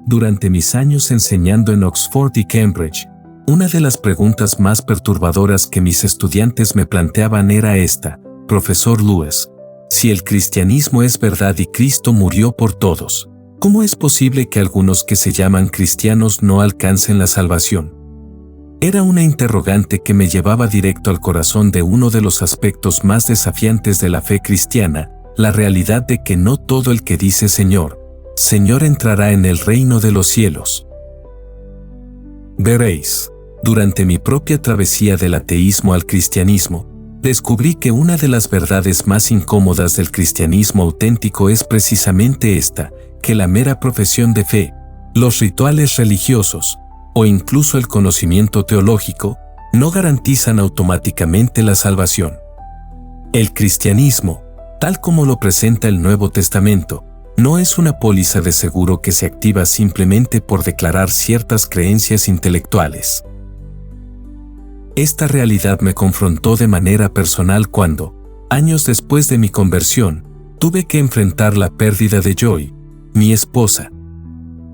Durante mis años enseñando en Oxford y Cambridge, una de las preguntas más perturbadoras que mis estudiantes me planteaban era esta: Profesor Lewis, si el cristianismo es verdad y Cristo murió por todos, ¿cómo es posible que algunos que se llaman cristianos no alcancen la salvación? Era una interrogante que me llevaba directo al corazón de uno de los aspectos más desafiantes de la fe cristiana, la realidad de que no todo el que dice Señor, Señor entrará en el reino de los cielos. Veréis, durante mi propia travesía del ateísmo al cristianismo, descubrí que una de las verdades más incómodas del cristianismo auténtico es precisamente esta, que la mera profesión de fe, los rituales religiosos, o incluso el conocimiento teológico, no garantizan automáticamente la salvación. El cristianismo, tal como lo presenta el Nuevo Testamento, no es una póliza de seguro que se activa simplemente por declarar ciertas creencias intelectuales. Esta realidad me confrontó de manera personal cuando, años después de mi conversión, tuve que enfrentar la pérdida de Joy, mi esposa.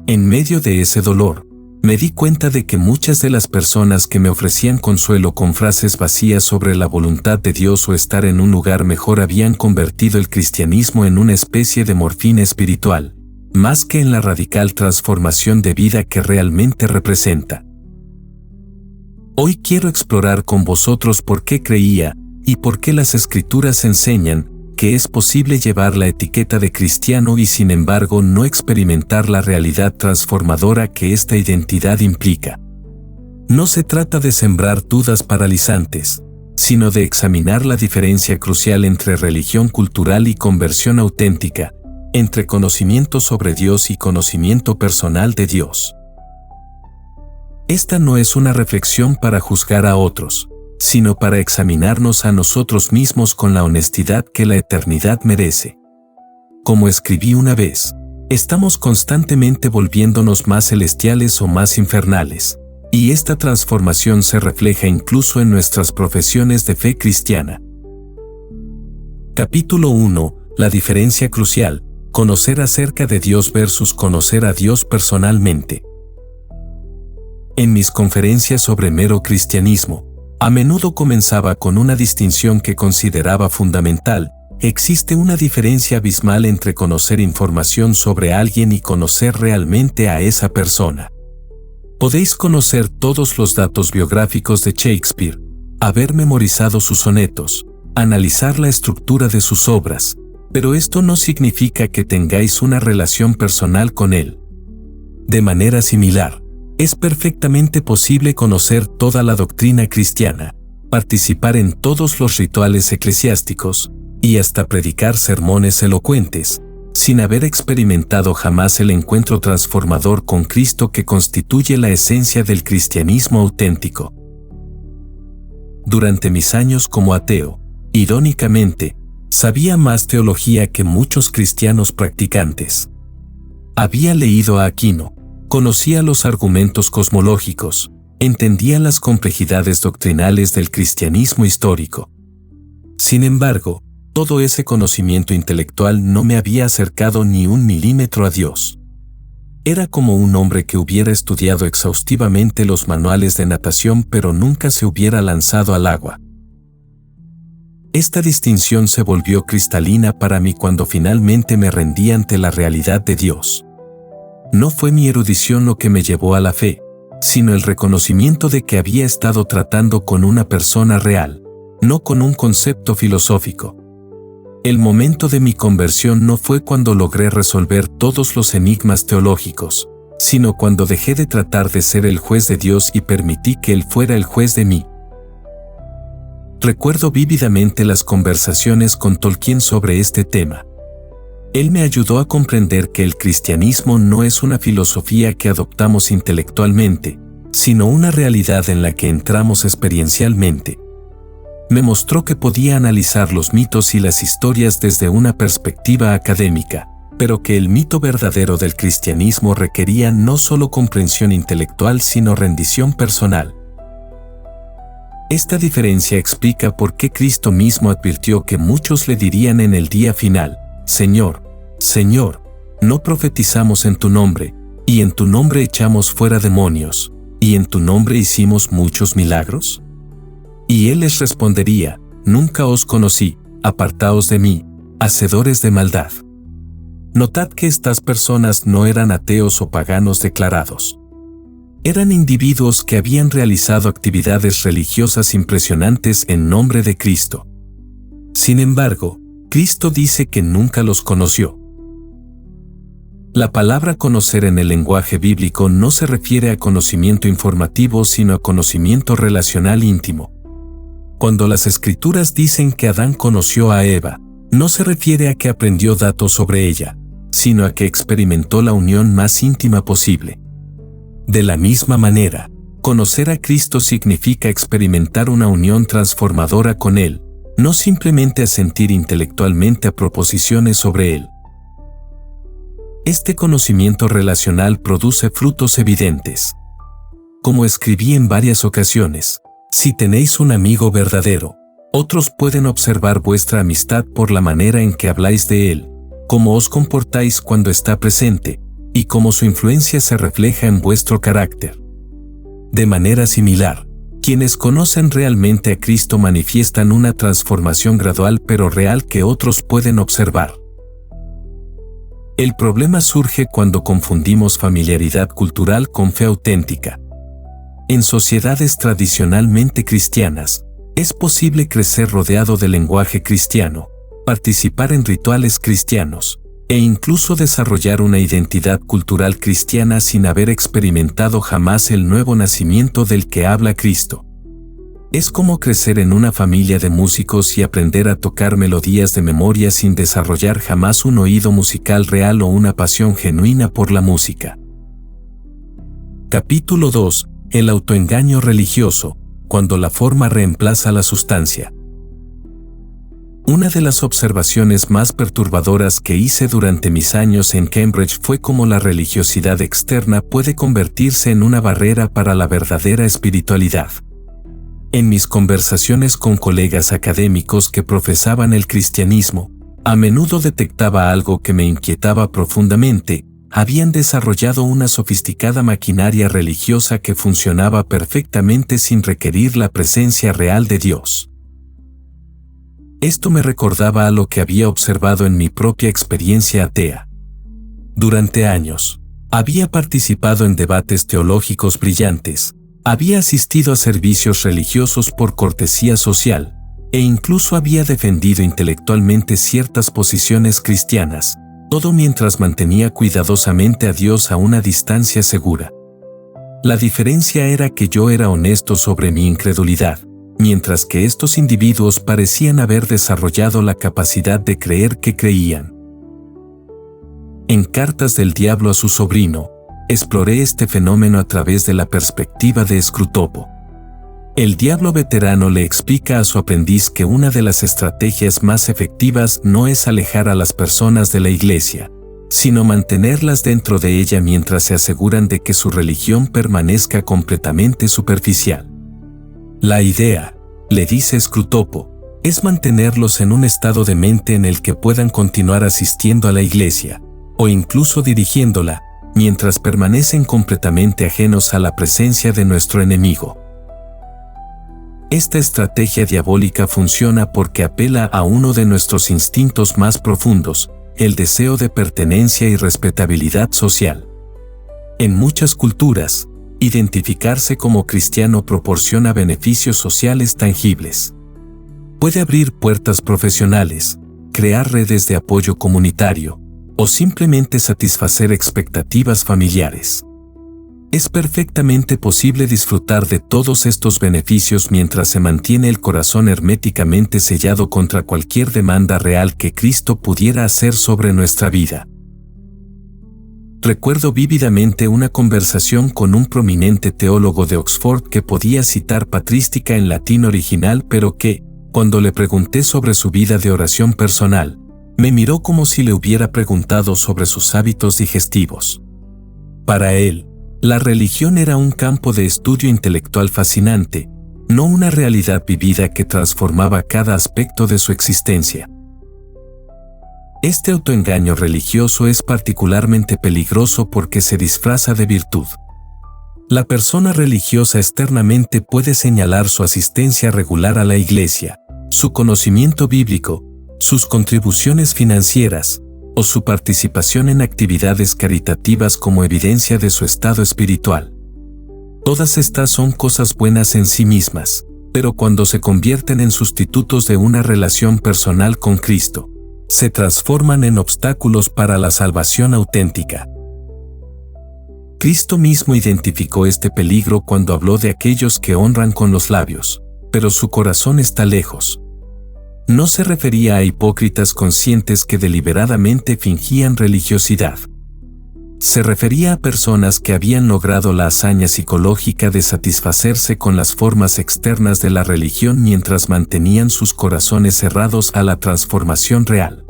En medio de ese dolor, me di cuenta de que muchas de las personas que me ofrecían consuelo con frases vacías sobre la voluntad de Dios o estar en un lugar mejor habían convertido el cristianismo en una especie de morfina espiritual, más que en la radical transformación de vida que realmente representa. Hoy quiero explorar con vosotros por qué creía y por qué las Escrituras enseñan que es posible llevar la etiqueta de cristiano y sin embargo no experimentar la realidad transformadora que esta identidad implica. No se trata de sembrar dudas paralizantes, sino de examinar la diferencia crucial entre religión cultural y conversión auténtica, entre conocimiento sobre Dios y conocimiento personal de Dios. Esta no es una reflexión para juzgar a otros, sino para examinarnos a nosotros mismos con la honestidad que la eternidad merece. Como escribí una vez, estamos constantemente volviéndonos más celestiales o más infernales, y esta transformación se refleja incluso en nuestras profesiones de fe cristiana. Capítulo 1. La diferencia crucial: conocer acerca de Dios versus conocer a Dios personalmente. En mis conferencias sobre mero cristianismo, a menudo comenzaba con una distinción que consideraba fundamental: existe una diferencia abismal entre conocer información sobre alguien y conocer realmente a esa persona. Podéis conocer todos los datos biográficos de Shakespeare, haber memorizado sus sonetos, analizar la estructura de sus obras, pero esto no significa que tengáis una relación personal con él. De manera similar, es perfectamente posible conocer toda la doctrina cristiana, participar en todos los rituales eclesiásticos, y hasta predicar sermones elocuentes, sin haber experimentado jamás el encuentro transformador con Cristo que constituye la esencia del cristianismo auténtico. Durante mis años como ateo, irónicamente, sabía más teología que muchos cristianos practicantes. Había leído a Aquino, conocía los argumentos cosmológicos, entendía las complejidades doctrinales del cristianismo histórico. Sin embargo, todo ese conocimiento intelectual no me había acercado ni un milímetro a Dios. Era como un hombre que hubiera estudiado exhaustivamente los manuales de natación pero nunca se hubiera lanzado al agua. Esta distinción se volvió cristalina para mí cuando finalmente me rendí ante la realidad de Dios. No fue mi erudición lo que me llevó a la fe, sino el reconocimiento de que había estado tratando con una persona real, no con un concepto filosófico. El momento de mi conversión no fue cuando logré resolver todos los enigmas teológicos, sino cuando dejé de tratar de ser el juez de Dios y permití que Él fuera el juez de mí. Recuerdo vívidamente las conversaciones con Tolkien sobre este tema. Él me ayudó a comprender que el cristianismo no es una filosofía que adoptamos intelectualmente, sino una realidad en la que entramos experiencialmente. Me mostró que podía analizar los mitos y las historias desde una perspectiva académica, pero que el mito verdadero del cristianismo requería no solo comprensión intelectual sino rendición personal. Esta diferencia explica por qué Cristo mismo advirtió que muchos le dirían en el día final: Señor, Señor, ¿no profetizamos en tu nombre, y en tu nombre echamos fuera demonios, y en tu nombre hicimos muchos milagros. Y él les respondería: nunca os conocí, apartaos de mí, hacedores de maldad. Notad que estas personas no eran ateos o paganos declarados. Eran individuos que habían realizado actividades religiosas impresionantes en nombre de Cristo. Sin embargo, Cristo dice que nunca los conoció. La palabra conocer en el lenguaje bíblico no se refiere a conocimiento informativo, sino a conocimiento relacional íntimo. Cuando las Escrituras dicen que Adán conoció a Eva, no se refiere a que aprendió datos sobre ella, sino a que experimentó la unión más íntima posible. De la misma manera, conocer a Cristo significa experimentar una unión transformadora con Él, no simplemente asentir intelectualmente a proposiciones sobre Él. Este conocimiento relacional produce frutos evidentes. Como escribí en varias ocasiones, si tenéis un amigo verdadero, otros pueden observar vuestra amistad por la manera en que habláis de Él, cómo os comportáis cuando está presente, y cómo su influencia se refleja en vuestro carácter. De manera similar, quienes conocen realmente a Cristo manifiestan una transformación gradual pero real que otros pueden observar. El problema surge cuando confundimos familiaridad cultural con fe auténtica. En sociedades tradicionalmente cristianas, es posible crecer rodeado del lenguaje cristiano, participar en rituales cristianos, e incluso desarrollar una identidad cultural cristiana sin haber experimentado jamás el nuevo nacimiento del que habla Cristo. Es como crecer en una familia de músicos y aprender a tocar melodías de memoria sin desarrollar jamás un oído musical real o una pasión genuina por la música. Capítulo 2. El autoengaño religioso, cuando la forma reemplaza la sustancia. Una de las observaciones más perturbadoras que hice durante mis años en Cambridge fue cómo la religiosidad externa puede convertirse en una barrera para la verdadera espiritualidad. En mis conversaciones con colegas académicos que profesaban el cristianismo, a menudo detectaba algo que me inquietaba profundamente: habían desarrollado una sofisticada maquinaria religiosa que funcionaba perfectamente sin requerir la presencia real de Dios. Esto me recordaba a lo que había observado en mi propia experiencia atea. Durante años, había participado en debates teológicos brillantes, había asistido a servicios religiosos por cortesía social, e incluso había defendido intelectualmente ciertas posiciones cristianas, todo mientras mantenía cuidadosamente a Dios a una distancia segura. La diferencia era que yo era honesto sobre mi incredulidad, mientras que estos individuos parecían haber desarrollado la capacidad de creer que creían. En Cartas del Diablo a su sobrino, exploré este fenómeno a través de la perspectiva de Scrutopo. El diablo veterano le explica a su aprendiz que una de las estrategias más efectivas no es alejar a las personas de la iglesia, sino mantenerlas dentro de ella mientras se aseguran de que su religión permanezca completamente superficial. La idea, le dice Scrutopo, es mantenerlos en un estado de mente en el que puedan continuar asistiendo a la iglesia, o incluso dirigiéndola, mientras permanecen completamente ajenos a la presencia de nuestro enemigo. Esta estrategia diabólica funciona porque apela a uno de nuestros instintos más profundos, el deseo de pertenencia y respetabilidad social. En muchas culturas, identificarse como cristiano proporciona beneficios sociales tangibles. Puede abrir puertas profesionales, crear redes de apoyo comunitario, o simplemente satisfacer expectativas familiares. Es perfectamente posible disfrutar de todos estos beneficios mientras se mantiene el corazón herméticamente sellado contra cualquier demanda real que Cristo pudiera hacer sobre nuestra vida. Recuerdo vívidamente una conversación con un prominente teólogo de Oxford que podía citar patrística en latín original, pero que, cuando le pregunté sobre su vida de oración personal, me miró como si le hubiera preguntado sobre sus hábitos digestivos. Para él, la religión era un campo de estudio intelectual fascinante, no una realidad vivida que transformaba cada aspecto de su existencia. Este autoengaño religioso es particularmente peligroso porque se disfraza de virtud. La persona religiosa externamente puede señalar su asistencia regular a la iglesia, su conocimiento bíblico, sus contribuciones financieras, o su participación en actividades caritativas como evidencia de su estado espiritual. Todas estas son cosas buenas en sí mismas, pero cuando se convierten en sustitutos de una relación personal con Cristo, se transforman en obstáculos para la salvación auténtica. Cristo mismo identificó este peligro cuando habló de aquellos que honran con los labios, pero su corazón está lejos. No se refería a hipócritas conscientes que deliberadamente fingían religiosidad. Se refería a personas que habían logrado la hazaña psicológica de satisfacerse con las formas externas de la religión mientras mantenían sus corazones cerrados a la transformación real.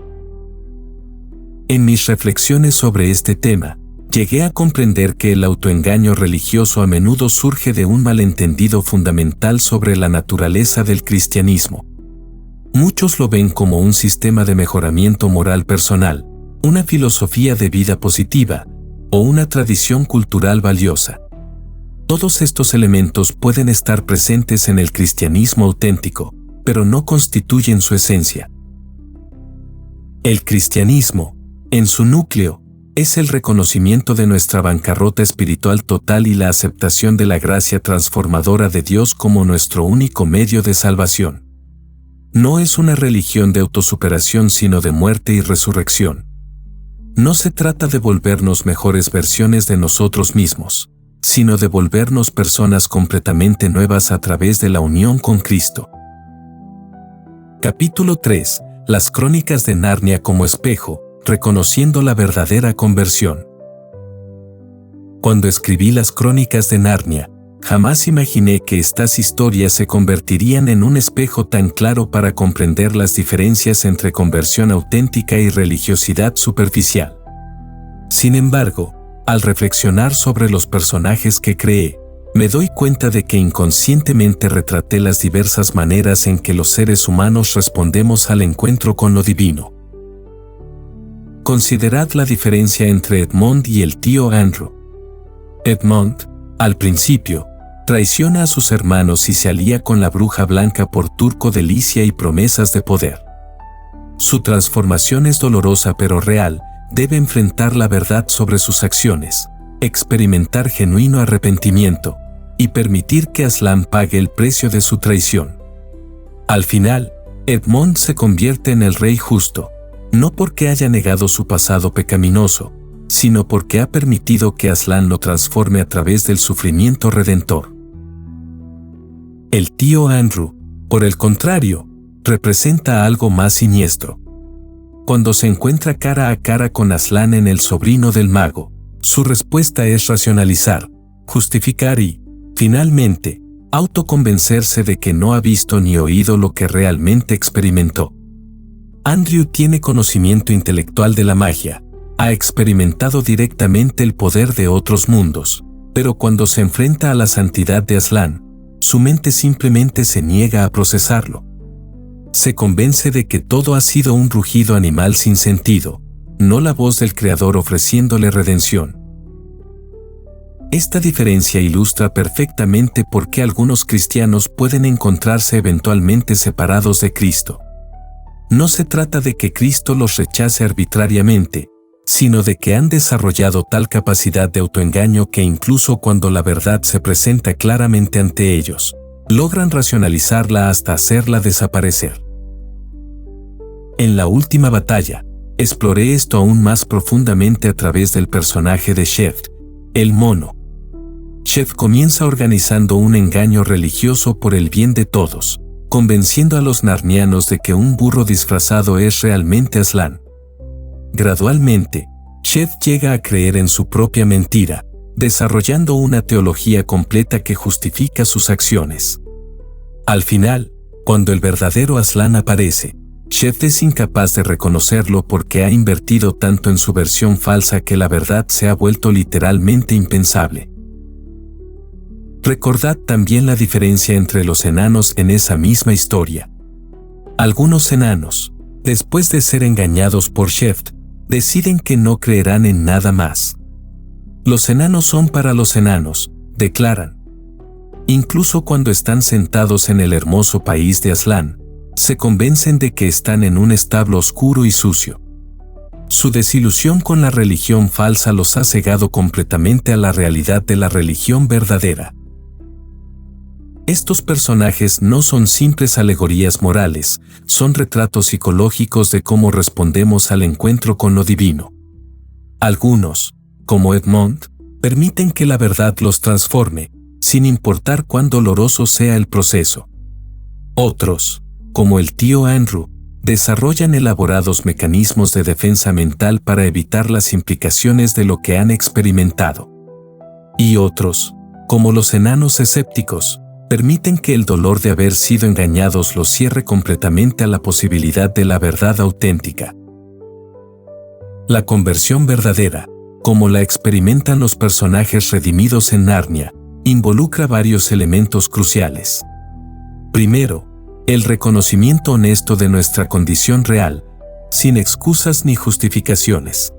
En mis reflexiones sobre este tema, llegué a comprender que el autoengaño religioso a menudo surge de un malentendido fundamental sobre la naturaleza del cristianismo. Muchos lo ven como un sistema de mejoramiento moral personal, una filosofía de vida positiva, o una tradición cultural valiosa. Todos estos elementos pueden estar presentes en el cristianismo auténtico, pero no constituyen su esencia. El cristianismo, en su núcleo, es el reconocimiento de nuestra bancarrota espiritual total y la aceptación de la gracia transformadora de Dios como nuestro único medio de salvación. No es una religión de autosuperación sino de muerte y resurrección. No se trata de volvernos mejores versiones de nosotros mismos, sino de volvernos personas completamente nuevas a través de la unión con Cristo. Capítulo 3. Las Crónicas de Narnia como espejo, reconociendo la verdadera conversión. Cuando escribí las Crónicas de Narnia, jamás imaginé que estas historias se convertirían en un espejo tan claro para comprender las diferencias entre conversión auténtica y religiosidad superficial. Sin embargo, al reflexionar sobre los personajes que creé, me doy cuenta de que inconscientemente retraté las diversas maneras en que los seres humanos respondemos al encuentro con lo divino. Considerad la diferencia entre Edmond y el tío Andrew. Edmond, al principio, traiciona a sus hermanos y se alía con la bruja blanca por turco de delicia y promesas de poder. Su transformación es dolorosa pero real, debe enfrentar la verdad sobre sus acciones, experimentar genuino arrepentimiento, y permitir que Aslan pague el precio de su traición. Al final, Edmond se convierte en el rey justo, no porque haya negado su pasado pecaminoso, sino porque ha permitido que Aslan lo transforme a través del sufrimiento redentor. El tío Andrew, por el contrario, representa algo más siniestro. Cuando se encuentra cara a cara con Aslan en El sobrino del mago, su respuesta es racionalizar, justificar y, finalmente, autoconvencerse de que no ha visto ni oído lo que realmente experimentó. Andrew tiene conocimiento intelectual de la magia, ha experimentado directamente el poder de otros mundos, pero cuando se enfrenta a la santidad de Aslan, su mente simplemente se niega a procesarlo. Se convence de que todo ha sido un rugido animal sin sentido, no la voz del Creador ofreciéndole redención. Esta diferencia ilustra perfectamente por qué algunos cristianos pueden encontrarse eventualmente separados de Cristo. No se trata de que Cristo los rechace arbitrariamente, sino de que han desarrollado tal capacidad de autoengaño que incluso cuando la verdad se presenta claramente ante ellos, logran racionalizarla hasta hacerla desaparecer. En la última batalla, exploré esto aún más profundamente a través del personaje de Sheth, el mono. Sheth comienza organizando un engaño religioso por el bien de todos, convenciendo a los narnianos de que un burro disfrazado es realmente Aslan. Gradualmente, Sheth llega a creer en su propia mentira, desarrollando una teología completa que justifica sus acciones. Al final, cuando el verdadero Aslan aparece, Sheth es incapaz de reconocerlo porque ha invertido tanto en su versión falsa que la verdad se ha vuelto literalmente impensable. Recordad también la diferencia entre los enanos en esa misma historia. Algunos enanos, Después de ser engañados por Sheft, deciden que no creerán en nada más. Los enanos son para los enanos, declaran. Incluso cuando están sentados en el hermoso país de Aslan, se convencen de que están en un establo oscuro y sucio. Su desilusión con la religión falsa los ha cegado completamente a la realidad de la religión verdadera. Estos personajes no son simples alegorías morales, son retratos psicológicos de cómo respondemos al encuentro con lo divino. Algunos, como Edmond, permiten que la verdad los transforme, sin importar cuán doloroso sea el proceso. Otros, como el tío Andrew, desarrollan elaborados mecanismos de defensa mental para evitar las implicaciones de lo que han experimentado. Y otros, como los enanos escépticos, permiten que el dolor de haber sido engañados los cierre completamente a la posibilidad de la verdad auténtica. La conversión verdadera, como la experimentan los personajes redimidos en Narnia, involucra varios elementos cruciales. Primero, el reconocimiento honesto de nuestra condición real, sin excusas ni justificaciones.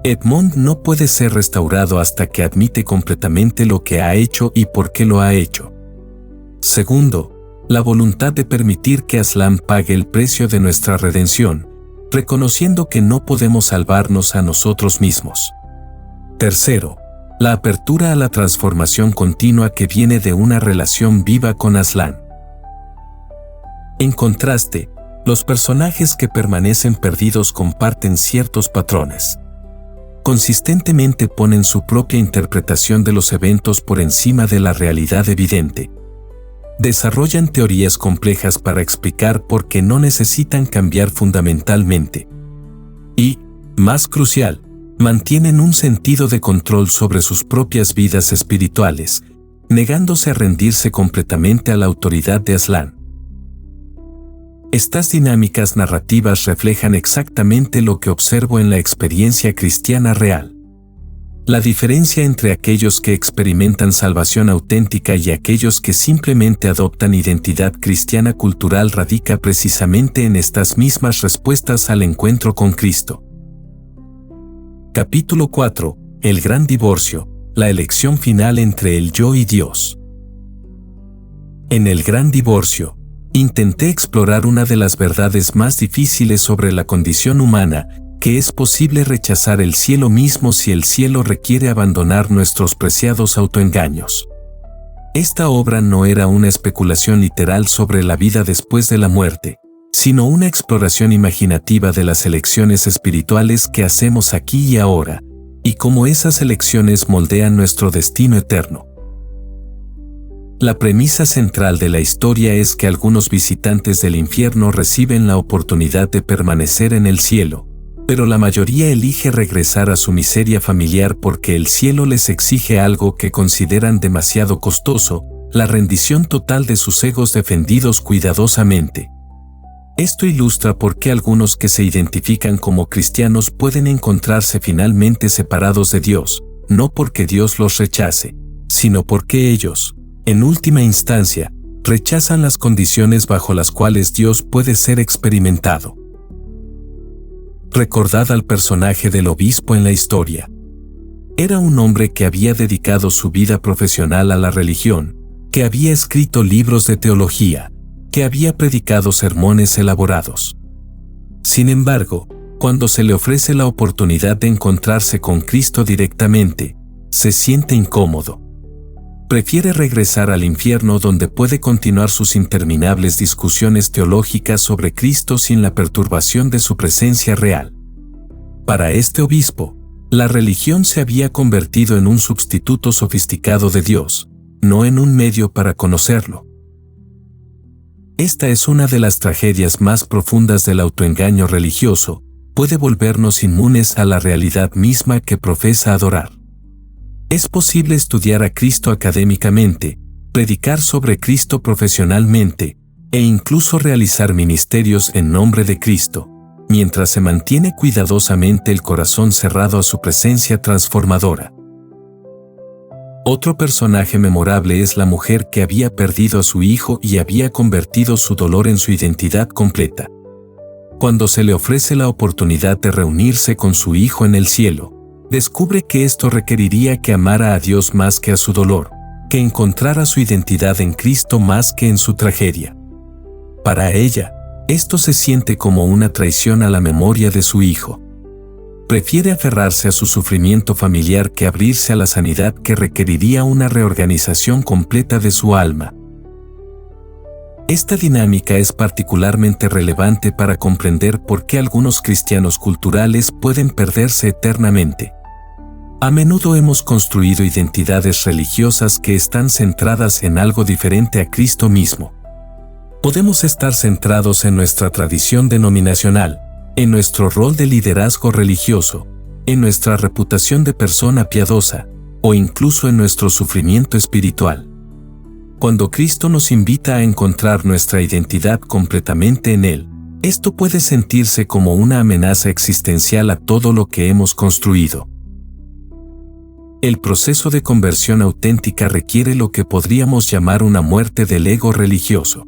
Edmond no puede ser restaurado hasta que admite completamente lo que ha hecho y por qué lo ha hecho. Segundo, la voluntad de permitir que Aslan pague el precio de nuestra redención, reconociendo que no podemos salvarnos a nosotros mismos. Tercero, la apertura a la transformación continua que viene de una relación viva con Aslan. En contraste, los personajes que permanecen perdidos comparten ciertos patrones. Consistentemente ponen su propia interpretación de los eventos por encima de la realidad evidente. Desarrollan teorías complejas para explicar por qué no necesitan cambiar fundamentalmente. Y, más crucial, mantienen un sentido de control sobre sus propias vidas espirituales, negándose a rendirse completamente a la autoridad de Aslan. Estas dinámicas narrativas reflejan exactamente lo que observo en la experiencia cristiana real. La diferencia entre aquellos que experimentan salvación auténtica y aquellos que simplemente adoptan identidad cristiana cultural radica precisamente en estas mismas respuestas al encuentro con Cristo. Capítulo 4. El gran divorcio, la elección final entre el yo y Dios. En el gran divorcio, intenté explorar una de las verdades más difíciles sobre la condición humana, que es posible rechazar el cielo mismo si el cielo requiere abandonar nuestros preciados autoengaños. Esta obra no era una especulación literal sobre la vida después de la muerte, sino una exploración imaginativa de las elecciones espirituales que hacemos aquí y ahora, y cómo esas elecciones moldean nuestro destino eterno. La premisa central de la historia es que algunos visitantes del infierno reciben la oportunidad de permanecer en el cielo, pero la mayoría elige regresar a su miseria familiar porque el cielo les exige algo que consideran demasiado costoso, la rendición total de sus egos defendidos cuidadosamente. Esto ilustra por qué algunos que se identifican como cristianos pueden encontrarse finalmente separados de Dios, no porque Dios los rechace, sino porque ellos, en última instancia, rechazan las condiciones bajo las cuales Dios puede ser experimentado. Recordad al personaje del obispo en la historia. Era un hombre que había dedicado su vida profesional a la religión, que había escrito libros de teología, que había predicado sermones elaborados. Sin embargo, cuando se le ofrece la oportunidad de encontrarse con Cristo directamente, se siente incómodo. Prefiere regresar al infierno donde puede continuar sus interminables discusiones teológicas sobre Cristo sin la perturbación de su presencia real. Para este obispo, la religión se había convertido en un sustituto sofisticado de Dios, no en un medio para conocerlo. Esta es una de las tragedias más profundas del autoengaño religioso, puede volvernos inmunes a la realidad misma que profesa adorar. Es posible estudiar a Cristo académicamente, predicar sobre Cristo profesionalmente, e incluso realizar ministerios en nombre de Cristo, mientras se mantiene cuidadosamente el corazón cerrado a su presencia transformadora. Otro personaje memorable es la mujer que había perdido a su hijo y había convertido su dolor en su identidad completa. Cuando se le ofrece la oportunidad de reunirse con su Hijo en el cielo, descubre que esto requeriría que amara a Dios más que a su dolor, que encontrara su identidad en Cristo más que en su tragedia. Para ella, esto se siente como una traición a la memoria de su Hijo. Prefiere aferrarse a su sufrimiento familiar que abrirse a la sanidad que requeriría una reorganización completa de su alma. Esta dinámica es particularmente relevante para comprender por qué algunos cristianos culturales pueden perderse eternamente. A menudo hemos construido identidades religiosas que están centradas en algo diferente a Cristo mismo. Podemos estar centrados en nuestra tradición denominacional, en nuestro rol de liderazgo religioso, en nuestra reputación de persona piadosa, o incluso en nuestro sufrimiento espiritual. Cuando Cristo nos invita a encontrar nuestra identidad completamente en Él, esto puede sentirse como una amenaza existencial a todo lo que hemos construido. El proceso de conversión auténtica requiere lo que podríamos llamar una muerte del ego religioso.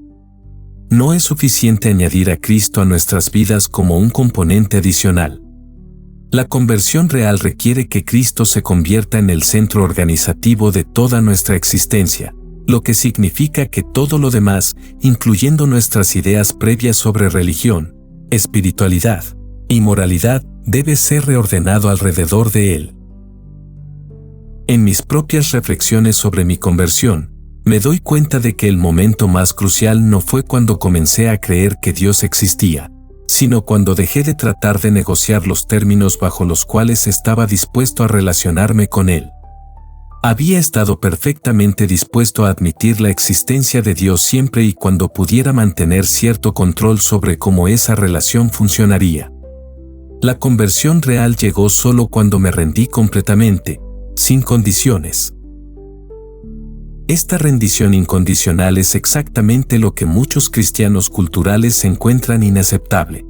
No es suficiente añadir a Cristo a nuestras vidas como un componente adicional. La conversión real requiere que Cristo se convierta en el centro organizativo de toda nuestra existencia, lo que significa que todo lo demás, incluyendo nuestras ideas previas sobre religión, espiritualidad y moralidad, debe ser reordenado alrededor de Él. En mis propias reflexiones sobre mi conversión, me doy cuenta de que el momento más crucial no fue cuando comencé a creer que Dios existía, sino cuando dejé de tratar de negociar los términos bajo los cuales estaba dispuesto a relacionarme con Él. Había estado perfectamente dispuesto a admitir la existencia de Dios siempre y cuando pudiera mantener cierto control sobre cómo esa relación funcionaría. La conversión real llegó solo cuando me rendí completamente, sin condiciones. Esta rendición incondicional es exactamente lo que muchos cristianos culturales encuentran inaceptable.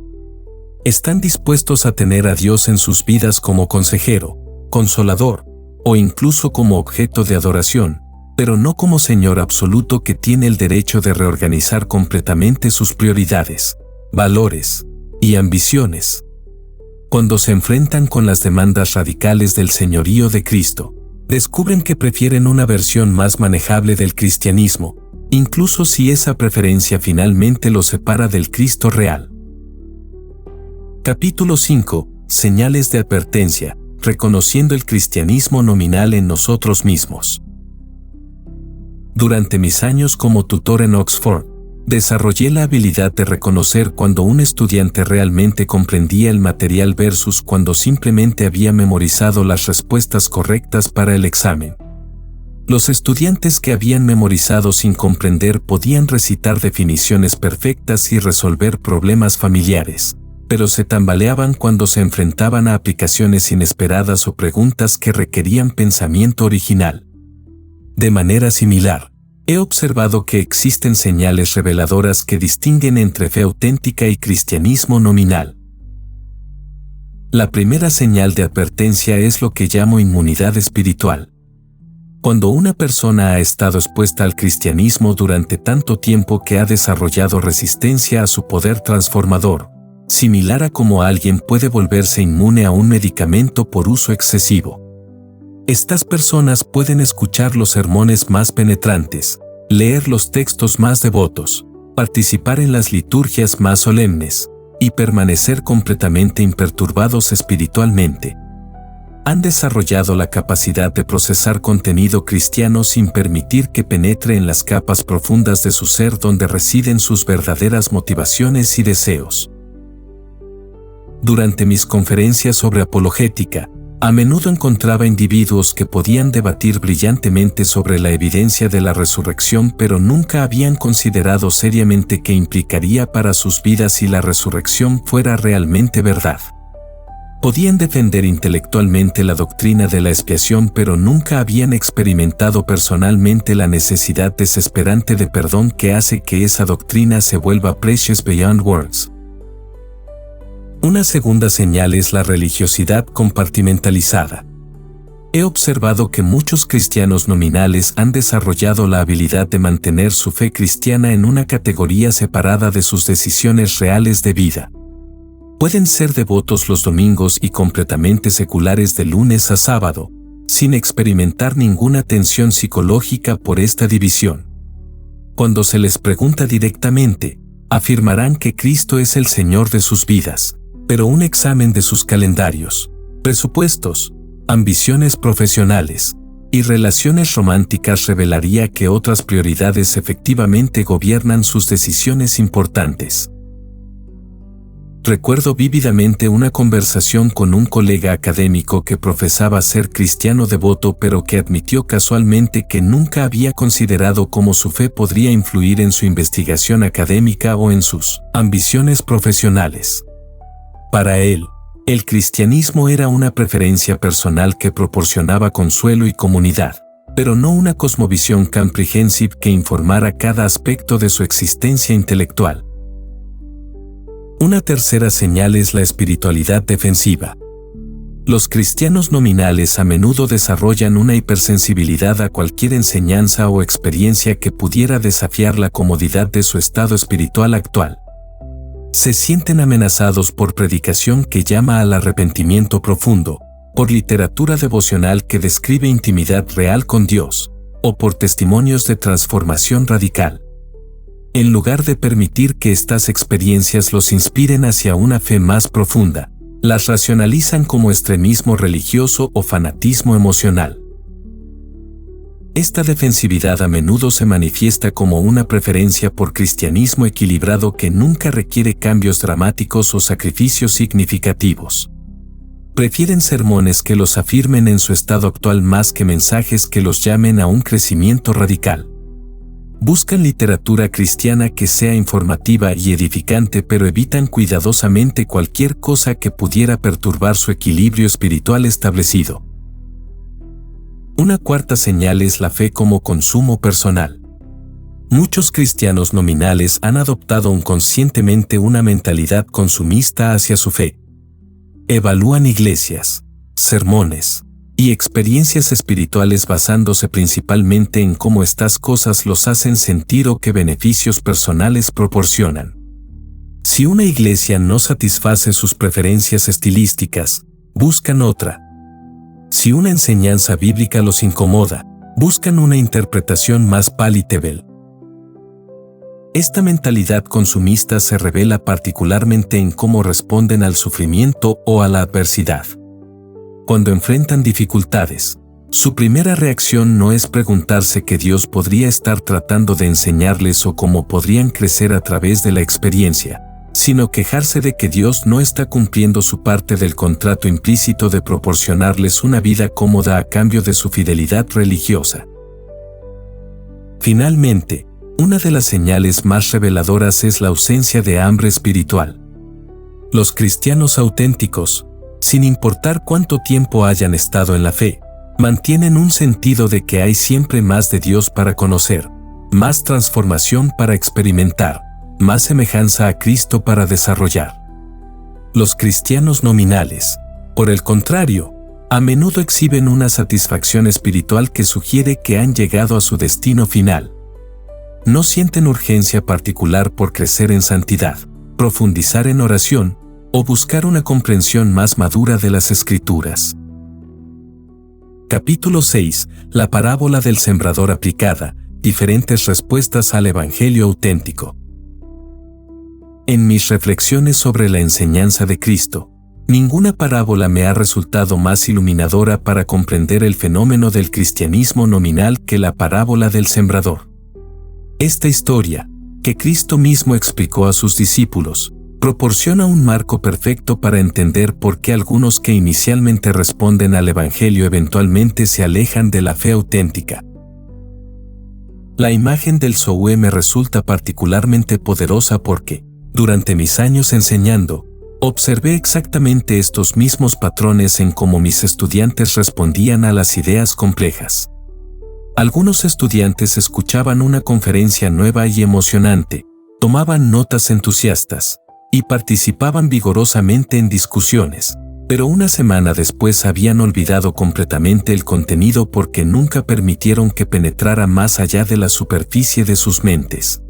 Están dispuestos a tener a Dios en sus vidas como consejero, consolador, o incluso como objeto de adoración, pero no como Señor absoluto que tiene el derecho de reorganizar completamente sus prioridades, valores y ambiciones. Cuando se enfrentan con las demandas radicales del señorío de Cristo, descubren que prefieren una versión más manejable del cristianismo, incluso si esa preferencia finalmente los separa del Cristo real. Capítulo 5. Señales de advertencia. Reconociendo el cristianismo nominal en nosotros mismos. Durante mis años como tutor en Oxford, desarrollé la habilidad de reconocer cuando un estudiante realmente comprendía el material versus cuando simplemente había memorizado las respuestas correctas para el examen. Los estudiantes que habían memorizado sin comprender podían recitar definiciones perfectas y resolver problemas familiares, pero se tambaleaban cuando se enfrentaban a aplicaciones inesperadas o preguntas que requerían pensamiento original. De manera similar, he observado que existen señales reveladoras que distinguen entre fe auténtica y cristianismo nominal. La primera señal de advertencia es lo que llamo inmunidad espiritual. Cuando una persona ha estado expuesta al cristianismo durante tanto tiempo que ha desarrollado resistencia a su poder transformador, similar a cómo alguien puede volverse inmune a un medicamento por uso excesivo. Estas personas pueden escuchar los sermones más penetrantes, leer los textos más devotos, participar en las liturgias más solemnes, y permanecer completamente imperturbados espiritualmente. Han desarrollado la capacidad de procesar contenido cristiano sin permitir que penetre en las capas profundas de su ser donde residen sus verdaderas motivaciones y deseos. Durante mis conferencias sobre apologética, a menudo encontraba individuos que podían debatir brillantemente sobre la evidencia de la resurrección, pero nunca habían considerado seriamente qué implicaría para sus vidas si la resurrección fuera realmente verdad. Podían defender intelectualmente la doctrina de la expiación, pero nunca habían experimentado personalmente la necesidad desesperante de perdón que hace que esa doctrina se vuelva precious beyond words. Una segunda señal es la religiosidad compartimentalizada. He observado que muchos cristianos nominales han desarrollado la habilidad de mantener su fe cristiana en una categoría separada de sus decisiones reales de vida. Pueden ser devotos los domingos y completamente seculares de lunes a sábado, sin experimentar ninguna tensión psicológica por esta división. Cuando se les pregunta directamente, afirmarán que Cristo es el Señor de sus vidas, pero un examen de sus calendarios, presupuestos, ambiciones profesionales y relaciones románticas revelaría que otras prioridades efectivamente gobiernan sus decisiones importantes. Recuerdo vívidamente una conversación con un colega académico que profesaba ser cristiano devoto pero que admitió casualmente que nunca había considerado cómo su fe podría influir en su investigación académica o en sus ambiciones profesionales. Para él, el cristianismo era una preferencia personal que proporcionaba consuelo y comunidad, pero no una cosmovisión comprehensive que informara cada aspecto de su existencia intelectual. Una tercera señal es la espiritualidad defensiva. Los cristianos nominales a menudo desarrollan una hipersensibilidad a cualquier enseñanza o experiencia que pudiera desafiar la comodidad de su estado espiritual actual. Se sienten amenazados por predicación que llama al arrepentimiento profundo, por literatura devocional que describe intimidad real con Dios, o por testimonios de transformación radical. En lugar de permitir que estas experiencias los inspiren hacia una fe más profunda, las racionalizan como extremismo religioso o fanatismo emocional. Esta defensividad a menudo se manifiesta como una preferencia por cristianismo equilibrado que nunca requiere cambios dramáticos o sacrificios significativos. Prefieren sermones que los afirmen en su estado actual más que mensajes que los llamen a un crecimiento radical. Buscan literatura cristiana que sea informativa y edificante, pero evitan cuidadosamente cualquier cosa que pudiera perturbar su equilibrio espiritual establecido. Una cuarta señal es la fe como consumo personal. Muchos cristianos nominales han adoptado inconscientemente una mentalidad consumista hacia su fe. Evalúan iglesias, sermones y experiencias espirituales basándose principalmente en cómo estas cosas los hacen sentir o qué beneficios personales proporcionan. Si una iglesia no satisface sus preferencias estilísticas, buscan otra. Si una enseñanza bíblica los incomoda, buscan una interpretación más palatable. Esta mentalidad consumista se revela particularmente en cómo responden al sufrimiento o a la adversidad. Cuando enfrentan dificultades, su primera reacción no es preguntarse qué Dios podría estar tratando de enseñarles o cómo podrían crecer a través de la experiencia, sino quejarse de que Dios no está cumpliendo su parte del contrato implícito de proporcionarles una vida cómoda a cambio de su fidelidad religiosa. Finalmente, una de las señales más reveladoras es la ausencia de hambre espiritual. Los cristianos auténticos, sin importar cuánto tiempo hayan estado en la fe, mantienen un sentido de que hay siempre más de Dios para conocer, más transformación para experimentar, más semejanza a Cristo para desarrollar. Los cristianos nominales, por el contrario, a menudo exhiben una satisfacción espiritual que sugiere que han llegado a su destino final. No sienten urgencia particular por crecer en santidad, profundizar en oración o buscar una comprensión más madura de las Escrituras. Capítulo 6. La parábola del sembrador aplicada, diferentes respuestas al Evangelio auténtico. En mis reflexiones sobre la enseñanza de Cristo, ninguna parábola me ha resultado más iluminadora para comprender el fenómeno del cristianismo nominal que la parábola del sembrador. Esta historia, que Cristo mismo explicó a sus discípulos, proporciona un marco perfecto para entender por qué algunos que inicialmente responden al Evangelio eventualmente se alejan de la fe auténtica. La imagen del Zoe me resulta particularmente poderosa porque, durante mis años enseñando, observé exactamente estos mismos patrones en cómo mis estudiantes respondían a las ideas complejas. Algunos estudiantes escuchaban una conferencia nueva y emocionante, tomaban notas entusiastas y participaban vigorosamente en discusiones, pero una semana después habían olvidado completamente el contenido porque nunca permitieron que penetrara más allá de la superficie de sus mentes.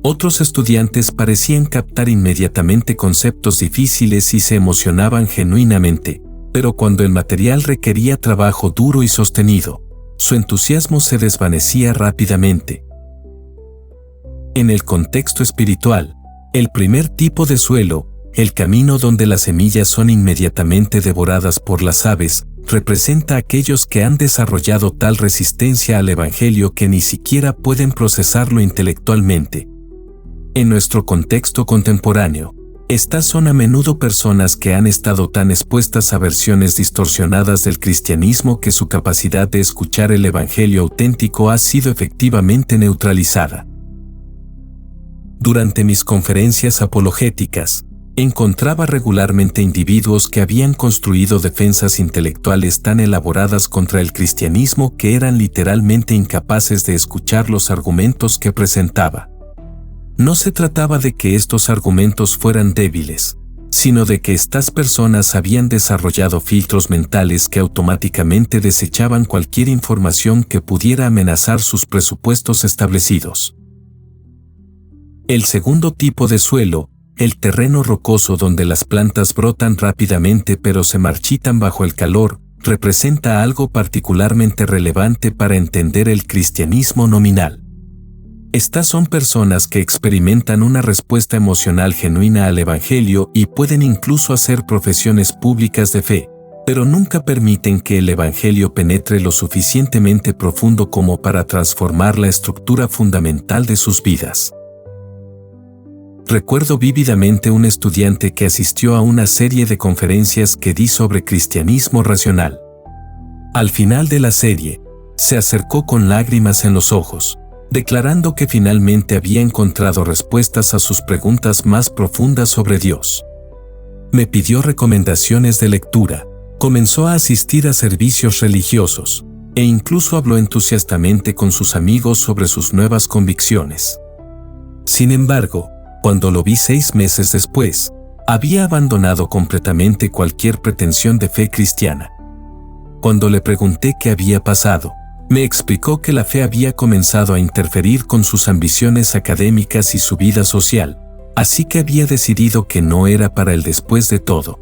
Otros estudiantes parecían captar inmediatamente conceptos difíciles y se emocionaban genuinamente, pero cuando el material requería trabajo duro y sostenido, su entusiasmo se desvanecía rápidamente. En el contexto espiritual, el primer tipo de suelo, el camino donde las semillas son inmediatamente devoradas por las aves, representa a aquellos que han desarrollado tal resistencia al Evangelio que ni siquiera pueden procesarlo intelectualmente. En nuestro contexto contemporáneo, estas son a menudo personas que han estado tan expuestas a versiones distorsionadas del cristianismo que su capacidad de escuchar el Evangelio auténtico ha sido efectivamente neutralizada. Durante mis conferencias apologéticas, encontraba regularmente individuos que habían construido defensas intelectuales tan elaboradas contra el cristianismo que eran literalmente incapaces de escuchar los argumentos que presentaba. No se trataba de que estos argumentos fueran débiles, sino de que estas personas habían desarrollado filtros mentales que automáticamente desechaban cualquier información que pudiera amenazar sus presupuestos establecidos. El segundo tipo de suelo, el terreno rocoso donde las plantas brotan rápidamente pero se marchitan bajo el calor, representa algo particularmente relevante para entender el cristianismo nominal. Estas son personas que experimentan una respuesta emocional genuina al Evangelio y pueden incluso hacer profesiones públicas de fe, pero nunca permiten que el Evangelio penetre lo suficientemente profundo como para transformar la estructura fundamental de sus vidas. Recuerdo vívidamente un estudiante que asistió a una serie de conferencias que di sobre cristianismo racional. Al final de la serie, se acercó con lágrimas en los ojos, declarando que finalmente había encontrado respuestas a sus preguntas más profundas sobre Dios. Me pidió recomendaciones de lectura, comenzó a asistir a servicios religiosos, e incluso habló entusiastamente con sus amigos sobre sus nuevas convicciones. Sin embargo, cuando lo vi 6 meses después, había abandonado completamente cualquier pretensión de fe cristiana. Cuando le pregunté qué había pasado, me explicó que la fe había comenzado a interferir con sus ambiciones académicas y su vida social, así que había decidido que no era para él después de todo.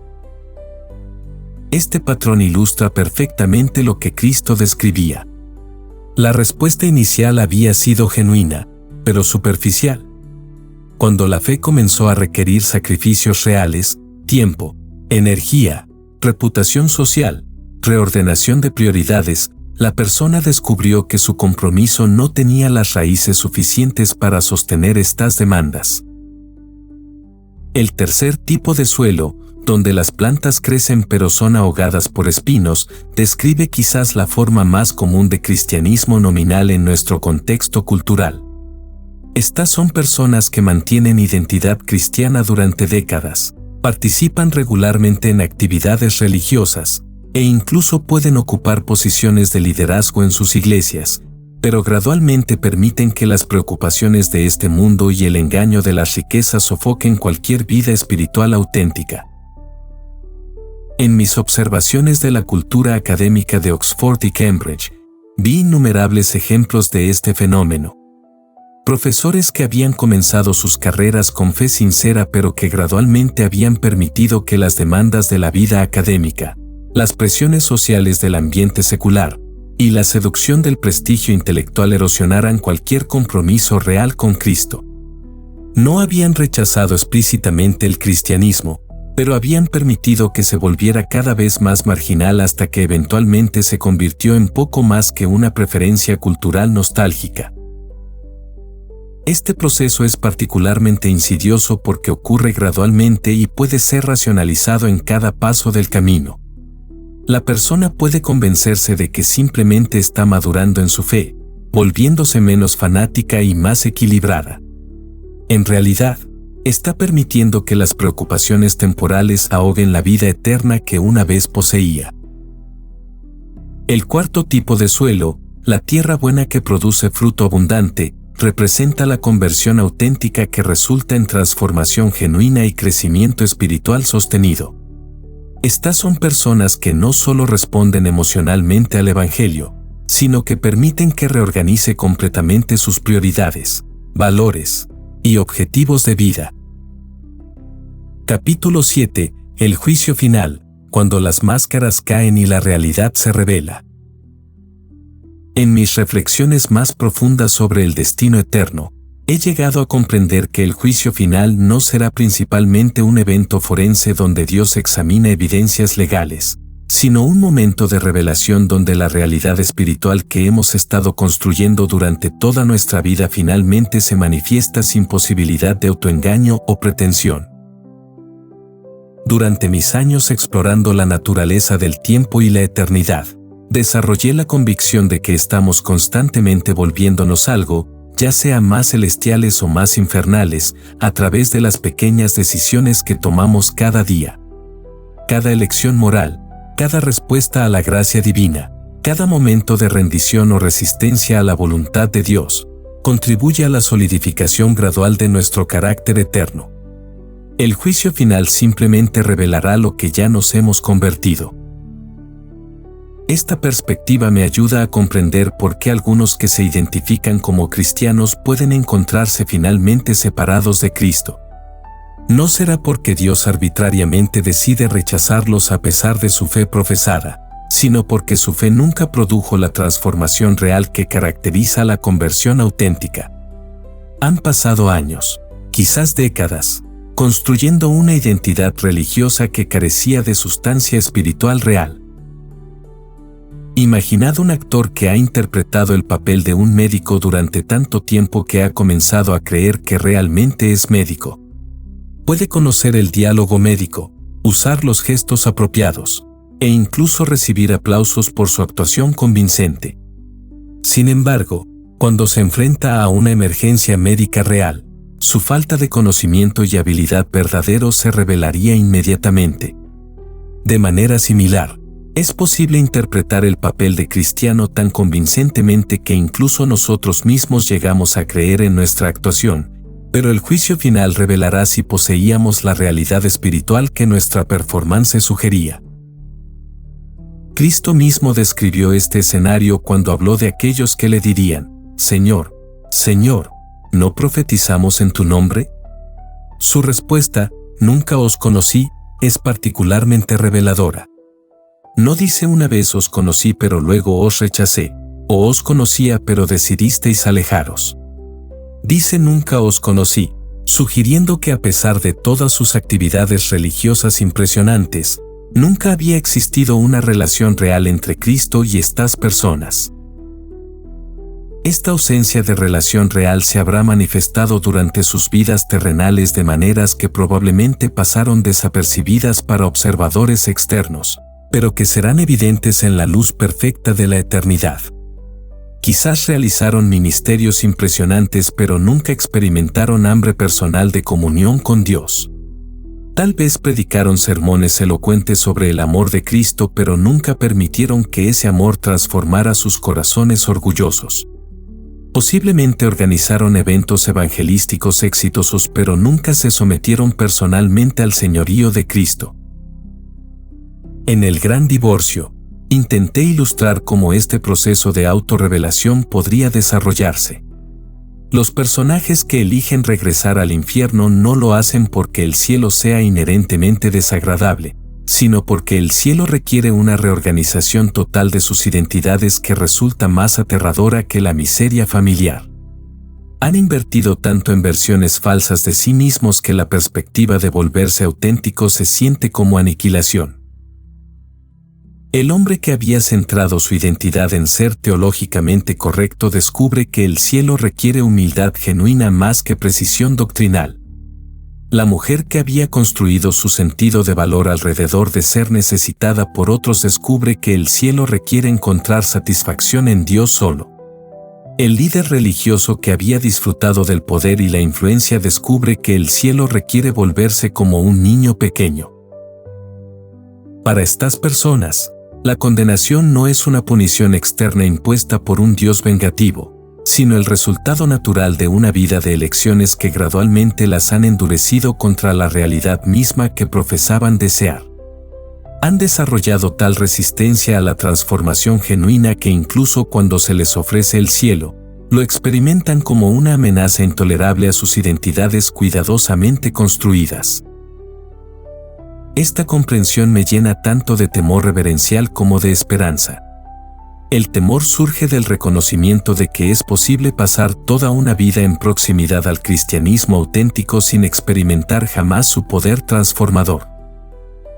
Este patrón ilustra perfectamente lo que Cristo describía. La respuesta inicial había sido genuina, pero superficial. Cuando la fe comenzó a requerir sacrificios reales, tiempo, energía, reputación social, reordenación de prioridades, la persona descubrió que su compromiso no tenía las raíces suficientes para sostener estas demandas. El tercer tipo de suelo, donde las plantas crecen pero son ahogadas por espinos, describe quizás la forma más común de cristianismo nominal en nuestro contexto cultural. Estas son personas que mantienen identidad cristiana durante décadas, participan regularmente en actividades religiosas, e incluso pueden ocupar posiciones de liderazgo en sus iglesias, pero gradualmente permiten que las preocupaciones de este mundo y el engaño de las riquezas sofoquen cualquier vida espiritual auténtica. En mis observaciones de la cultura académica de Oxford y Cambridge, vi innumerables ejemplos de este fenómeno. Profesores que habían comenzado sus carreras con fe sincera pero que gradualmente habían permitido que las demandas de la vida académica, las presiones sociales del ambiente secular y la seducción del prestigio intelectual erosionaran cualquier compromiso real con Cristo. No habían rechazado explícitamente el cristianismo, pero habían permitido que se volviera cada vez más marginal hasta que eventualmente se convirtió en poco más que una preferencia cultural nostálgica. Este proceso es particularmente insidioso porque ocurre gradualmente y puede ser racionalizado en cada paso del camino. La persona puede convencerse de que simplemente está madurando en su fe, volviéndose menos fanática y más equilibrada. En realidad, está permitiendo que las preocupaciones temporales ahoguen la vida eterna que una vez poseía. El cuarto tipo de suelo, la tierra buena que produce fruto abundante, representa la conversión auténtica que resulta en transformación genuina y crecimiento espiritual sostenido. Estas son personas que no solo responden emocionalmente al Evangelio, sino que permiten que reorganice completamente sus prioridades, valores y objetivos de vida. Capítulo 7. El juicio final, cuando las máscaras caen y la realidad se revela. En mis reflexiones más profundas sobre el destino eterno, he llegado a comprender que el juicio final no será principalmente un evento forense donde Dios examina evidencias legales, sino un momento de revelación donde la realidad espiritual que hemos estado construyendo durante toda nuestra vida finalmente se manifiesta sin posibilidad de autoengaño o pretensión. Durante mis años explorando la naturaleza del tiempo y la eternidad, desarrollé la convicción de que estamos constantemente volviéndonos algo, ya sea más celestiales o más infernales, a través de las pequeñas decisiones que tomamos cada día. Cada elección moral, cada respuesta a la gracia divina, cada momento de rendición o resistencia a la voluntad de Dios, contribuye a la solidificación gradual de nuestro carácter eterno. El juicio final simplemente revelará lo que ya nos hemos convertido. Esta perspectiva me ayuda a comprender por qué algunos que se identifican como cristianos pueden encontrarse finalmente separados de Cristo. No será porque Dios arbitrariamente decide rechazarlos a pesar de su fe profesada, sino porque su fe nunca produjo la transformación real que caracteriza la conversión auténtica. Han pasado años, quizás décadas, construyendo una identidad religiosa que carecía de sustancia espiritual real. Imaginad un actor que ha interpretado el papel de un médico durante tanto tiempo que ha comenzado a creer que realmente es médico. Puede conocer el diálogo médico, usar los gestos apropiados, e incluso recibir aplausos por su actuación convincente. Sin embargo, cuando se enfrenta a una emergencia médica real, su falta de conocimiento y habilidad verdadero se revelaría inmediatamente. De manera similar, es posible interpretar el papel de cristiano tan convincentemente que incluso nosotros mismos llegamos a creer en nuestra actuación, pero el juicio final revelará si poseíamos la realidad espiritual que nuestra performance sugería. Cristo mismo describió este escenario cuando habló de aquellos que le dirían: Señor, Señor, ¿no profetizamos en tu nombre? Su respuesta, nunca os conocí, es particularmente reveladora. No dice una vez os conocí pero luego os rechacé, o os conocía pero decidisteis alejaros. Dice nunca os conocí, sugiriendo que a pesar de todas sus actividades religiosas impresionantes, nunca había existido una relación real entre Cristo y estas personas. Esta ausencia de relación real se habrá manifestado durante sus vidas terrenales de maneras que probablemente pasaron desapercibidas para observadores externos, pero que serán evidentes en la luz perfecta de la eternidad. Quizás realizaron ministerios impresionantes pero nunca experimentaron hambre personal de comunión con Dios. Tal vez predicaron sermones elocuentes sobre el amor de Cristo pero nunca permitieron que ese amor transformara sus corazones orgullosos. Posiblemente organizaron eventos evangelísticos exitosos pero nunca se sometieron personalmente al señorío de Cristo. En el Gran Divorcio, intenté ilustrar cómo este proceso de autorrevelación podría desarrollarse. Los personajes que eligen regresar al infierno no lo hacen porque el cielo sea inherentemente desagradable, sino porque el cielo requiere una reorganización total de sus identidades que resulta más aterradora que la miseria familiar. Han invertido tanto en versiones falsas de sí mismos que la perspectiva de volverse auténticos se siente como aniquilación. El hombre que había centrado su identidad en ser teológicamente correcto descubre que el cielo requiere humildad genuina más que precisión doctrinal. La mujer que había construido su sentido de valor alrededor de ser necesitada por otros descubre que el cielo requiere encontrar satisfacción en Dios solo. El líder religioso que había disfrutado del poder y la influencia descubre que el cielo requiere volverse como un niño pequeño. Para estas personas, la condenación no es una punición externa impuesta por un Dios vengativo, sino el resultado natural de una vida de elecciones que gradualmente las han endurecido contra la realidad misma que profesaban desear. Han desarrollado tal resistencia a la transformación genuina que incluso cuando se les ofrece el cielo, lo experimentan como una amenaza intolerable a sus identidades cuidadosamente construidas. Esta comprensión me llena tanto de temor reverencial como de esperanza. El temor surge del reconocimiento de que es posible pasar toda una vida en proximidad al cristianismo auténtico sin experimentar jamás su poder transformador.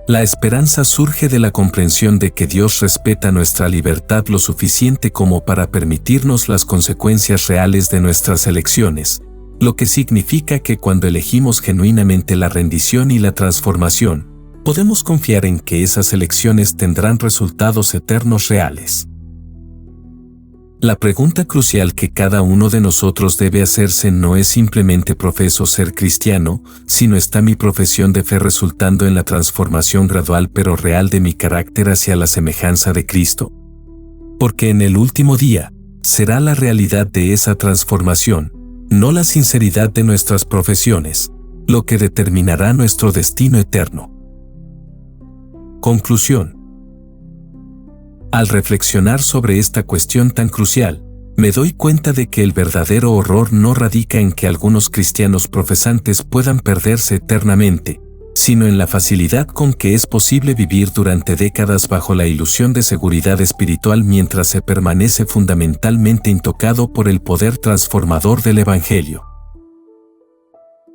La esperanza surge de la comprensión de que Dios respeta nuestra libertad lo suficiente como para permitirnos las consecuencias reales de nuestras elecciones, lo que significa que cuando elegimos genuinamente la rendición y la transformación, podemos confiar en que esas elecciones tendrán resultados eternos reales. La pregunta crucial que cada uno de nosotros debe hacerse no es simplemente profeso ser cristiano, sino ¿está mi profesión de fe resultando en la transformación gradual pero real de mi carácter hacia la semejanza de Cristo? Porque en el último día, será la realidad de esa transformación, no la sinceridad de nuestras profesiones, lo que determinará nuestro destino eterno. Conclusión. Al reflexionar sobre esta cuestión tan crucial, me doy cuenta de que el verdadero horror no radica en que algunos cristianos profesantes puedan perderse eternamente, sino en la facilidad con que es posible vivir durante décadas bajo la ilusión de seguridad espiritual mientras se permanece fundamentalmente intocado por el poder transformador del Evangelio.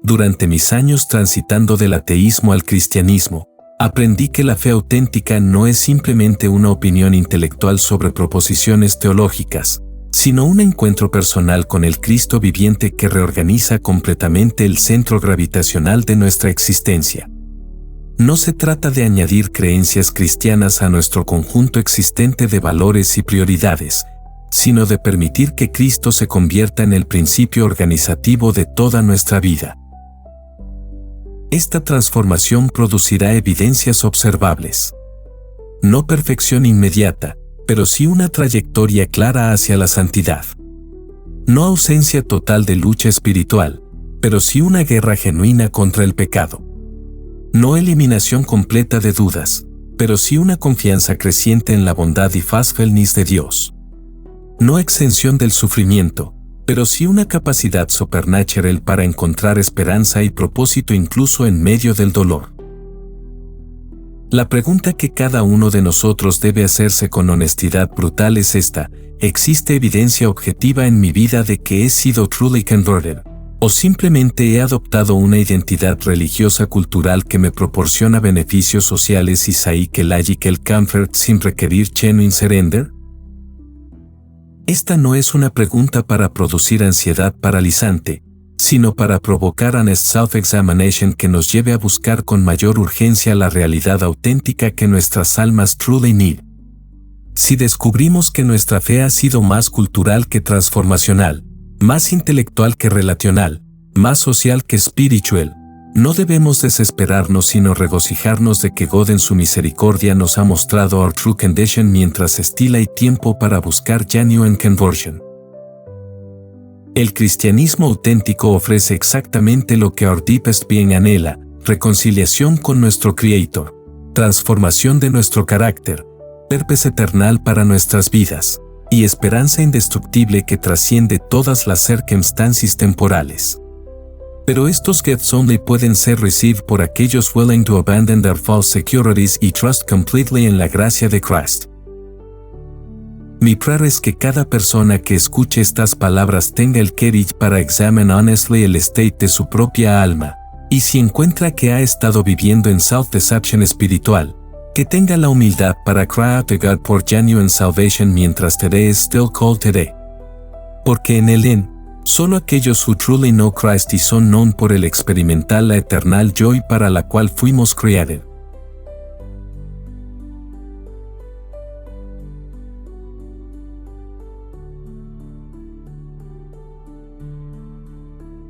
Durante mis años transitando del ateísmo al cristianismo, aprendí que la fe auténtica no es simplemente una opinión intelectual sobre proposiciones teológicas, sino un encuentro personal con el Cristo viviente que reorganiza completamente el centro gravitacional de nuestra existencia. No se trata de añadir creencias cristianas a nuestro conjunto existente de valores y prioridades, sino de permitir que Cristo se convierta en el principio organizativo de toda nuestra vida. Esta transformación producirá evidencias observables. No perfección inmediata, pero sí una trayectoria clara hacia la santidad. No ausencia total de lucha espiritual, pero sí una guerra genuina contra el pecado. No eliminación completa de dudas, pero sí una confianza creciente en la bondad y faithfulness de Dios. No exención del sufrimiento, pero sí una capacidad supernatural para encontrar esperanza y propósito incluso en medio del dolor. La pregunta que cada uno de nosotros debe hacerse con honestidad brutal es esta: ¿existe evidencia objetiva en mi vida de que he sido truly converted? ¿O simplemente he adoptado una identidad religiosa cultural que me proporciona beneficios sociales y psychological comfort sin requerir genuine surrender? Esta no es una pregunta para producir ansiedad paralizante, sino para provocar honest self-examination que nos lleve a buscar con mayor urgencia la realidad auténtica que nuestras almas truly need. Si descubrimos que nuestra fe ha sido más cultural que transformacional, más intelectual que relacional, más social que spiritual, no debemos desesperarnos sino regocijarnos de que God en su misericordia nos ha mostrado our true condition mientras estila y tiempo para buscar genuine conversion. El cristianismo auténtico ofrece exactamente lo que our deepest being anhela: reconciliación con nuestro Creator, transformación de nuestro carácter, purpose eternal para nuestras vidas, y esperanza indestructible que trasciende todas las circunstancias temporales. Pero estos gifts only pueden ser recibidos por aquellos willing to abandon their false securities y trust completely en la gracia de Cristo. Mi prayer es que cada persona que escuche estas palabras tenga el courage para examine honestly el state de su propia alma, y si encuentra que ha estado viviendo en self-deception espiritual, que tenga la humildad para cry out to God for genuine salvation mientras today is still called today. Porque en el end, solo aquellos who truly know Christ y son known por el experimentar la eternal joy para la cual fuimos created.